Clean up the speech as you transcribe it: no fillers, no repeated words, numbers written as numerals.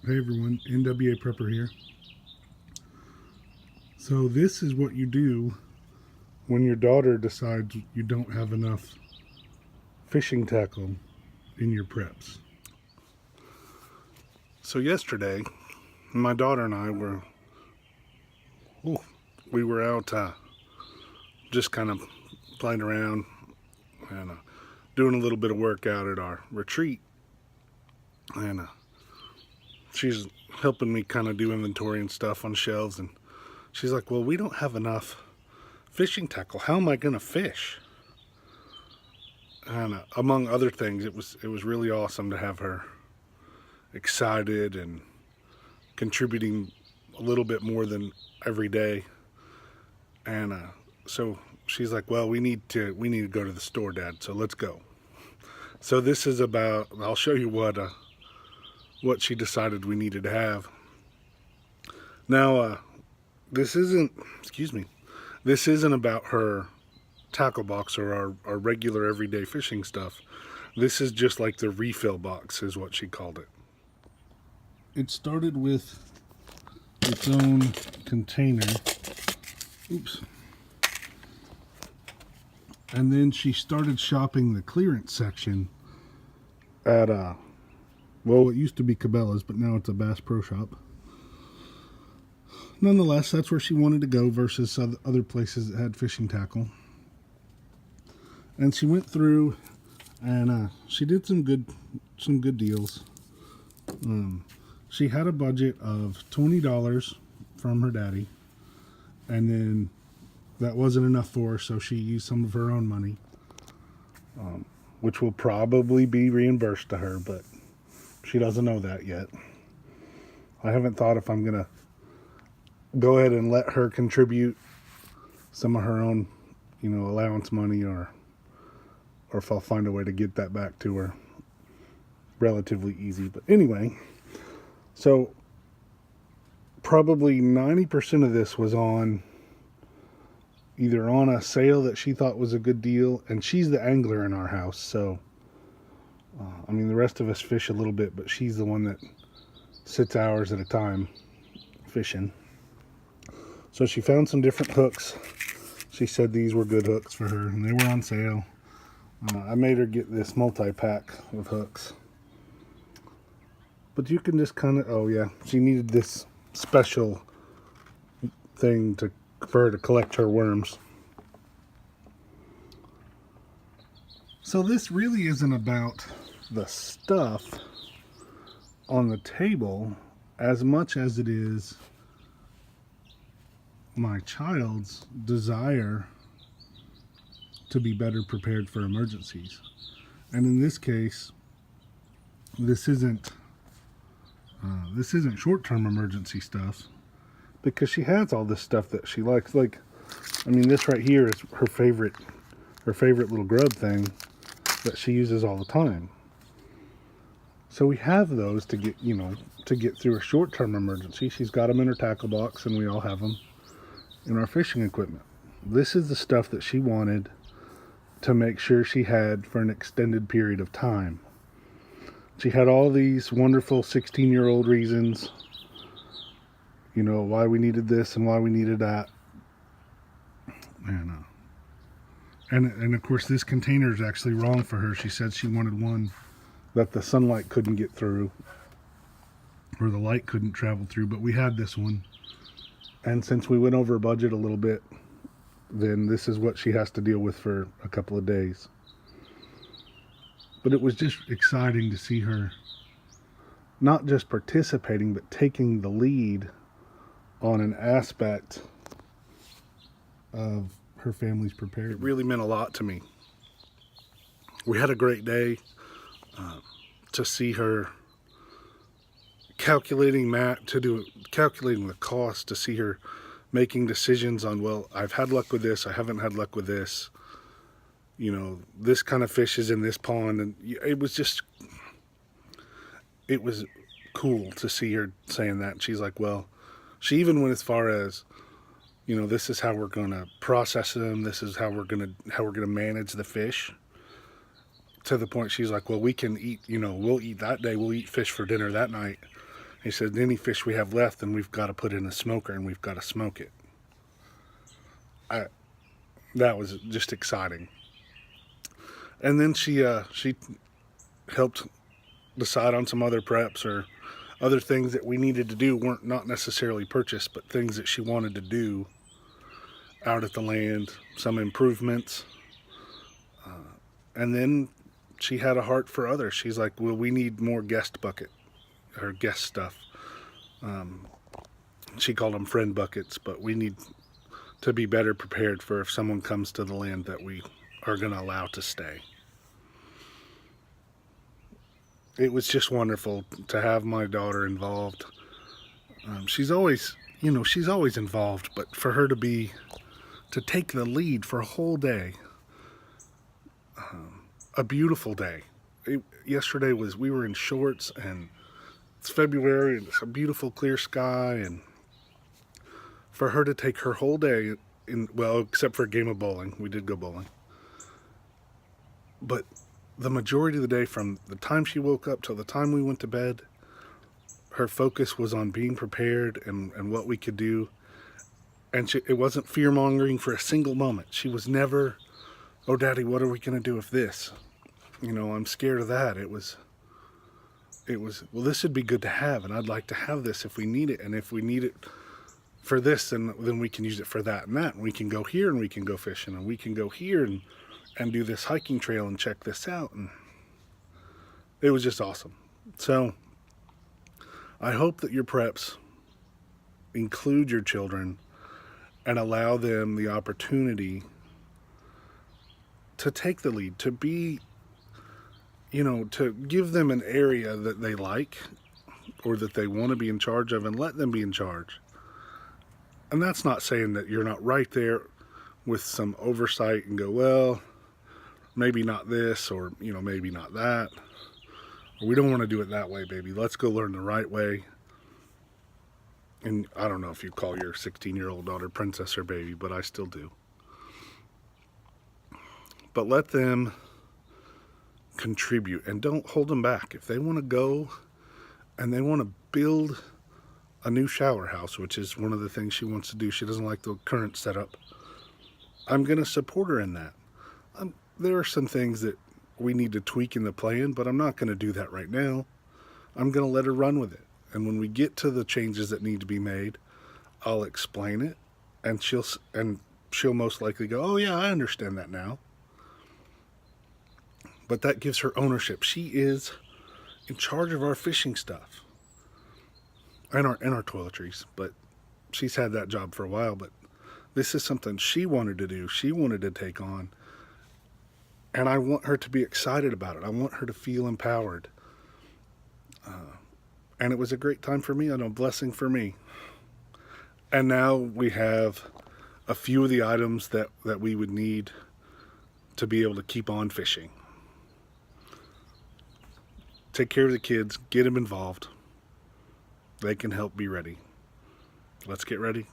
Hey everyone, NWA Prepper here. So this is what you do when your daughter decides you don't have enough fishing tackle in your preps. So yesterday, my daughter and I were out just kind of playing around and doing a little bit of work out at our retreat, and she's helping me kind of do inventory and stuff on shelves, and she's like, well, we don't have enough fishing tackle. How am I going to fish? And among other things, it was really awesome to have her excited and contributing a little bit more than every day. And so she's like, well, we need to go to the store, Dad, so let's go. So this is about, I'll show you what she decided we needed to have. Now, this isn't about her tackle box or our regular everyday fishing stuff. This is just like the refill box is what she called it. It started with its own container. Oops. And then she started shopping the clearance section at well, it used to be Cabela's, but now it's a Bass Pro Shop. Nonetheless, that's where she wanted to go versus other places that had fishing tackle. And she went through and she did some good deals. She had a budget of $20 from her daddy, and then that wasn't enough for her, so she used some of her own money, which will probably be reimbursed to her, but she doesn't know that yet. I haven't thought if I'm gonna go ahead and let her contribute some of her own, allowance money, or if I'll find a way to get that back to her relatively easy. But anyway, so probably 90% of this was either on a sale that she thought was a good deal, and she's the angler in our house, so the rest of us fish a little bit, but she's the one that sits hours at a time fishing. So she found some different hooks. She said these were good hooks for her, and they were on sale. I made her get this multi-pack of hooks. But you can just kind of, oh yeah, she needed this special thing for her to collect her worms. So this really isn't about the stuff on the table as much as it is my child's desire to be better prepared for emergencies. And in this case, this isn't short-term emergency stuff, because she has all this stuff that she likes. Like, this right here is her favorite little grub thing that she uses all the time. So we have those to get through a short-term emergency. She's got them in her tackle box, and we all have them in our fishing equipment. This is the stuff that she wanted to make sure she had for an extended period of time. She had all these wonderful 16-year-old reasons, why we needed this and why we needed that. And of course, this container is actually wrong for her. She said she wanted one that the sunlight couldn't get through, or the light couldn't travel through, but we had this one. And since we went over budget a little bit, then this is what she has to deal with for a couple of days. But it was just exciting to see her not just participating, but taking the lead on an aspect of her family's preparedness. It really meant a lot to me. We had a great day. To see her calculating the cost, to see her making decisions on, well, I've had luck with this, I haven't had luck with this, this kind of fish is in this pond. And it was cool to see her saying that. And she's like, well, she even went as far as, this is how we're going to process them, this is how we're going to manage the fish, to the point she's like, well, we can eat, we'll eat that day, we'll eat fish for dinner that night, He said, any fish we have left, then we've got to put in a smoker and we've got to smoke it. That was just exciting. And then she helped decide on some other preps or other things that we needed to do, weren't not necessarily purchased, but things that she wanted to do out at the land, some improvements. And then she had a heart for others. She's like, well, we need more guest bucket or guest stuff. She called them friend buckets, but we need to be better prepared for if someone comes to the land that we are going to allow to stay. It was just wonderful to have my daughter involved. She's always involved, but for her to take the lead for a whole day, a beautiful day. Yesterday we were in shorts, and it's February and it's a beautiful clear sky, and for her to take her whole day except for a game of bowling, we did go bowling, but the majority of the day, from the time she woke up till the time we went to bed, her focus was on being prepared and what we could do. And it wasn't fear-mongering for a single moment. She was never, oh, Daddy, what are we going to do with this? I'm scared of that. It was, well, this would be good to have, and I'd like to have this if we need it. And if we need it for this, then we can use it for that and that. And we can go here and we can go fishing, and we can go here and do this hiking trail and check this out. And it was just awesome. So I hope that your preps include your children and allow them the opportunity to take the lead, to be, to give them an area that they like or that they want to be in charge of, and let them be in charge. And that's not saying that you're not right there with some oversight and go, well, maybe not this, or maybe not that, or we don't want to do it that way, baby. Let's go learn the right way. And I don't know if you call your 16-year-old daughter princess or baby, but I still do. But let them contribute, and don't hold them back. If they want to go and they want to build a new shower house, which is one of the things she wants to do, she doesn't like the current setup, I'm going to support her in that. There are some things that we need to tweak in the plan, but I'm not going to do that right now. I'm going to let her run with it. And when we get to the changes that need to be made, I'll explain it, and she'll most likely go, oh yeah, I understand that now. But that gives her ownership. She is in charge of our fishing stuff and our toiletries, but she's had that job for a while. But this is something she wanted to do. She wanted to take on. And I want her to be excited about it. I want her to feel empowered. And it was a great time for me and a blessing for me. And now we have a few of the items that we would need to be able to keep on fishing. Take care of the kids. Get them involved. They can help be ready. Let's get ready.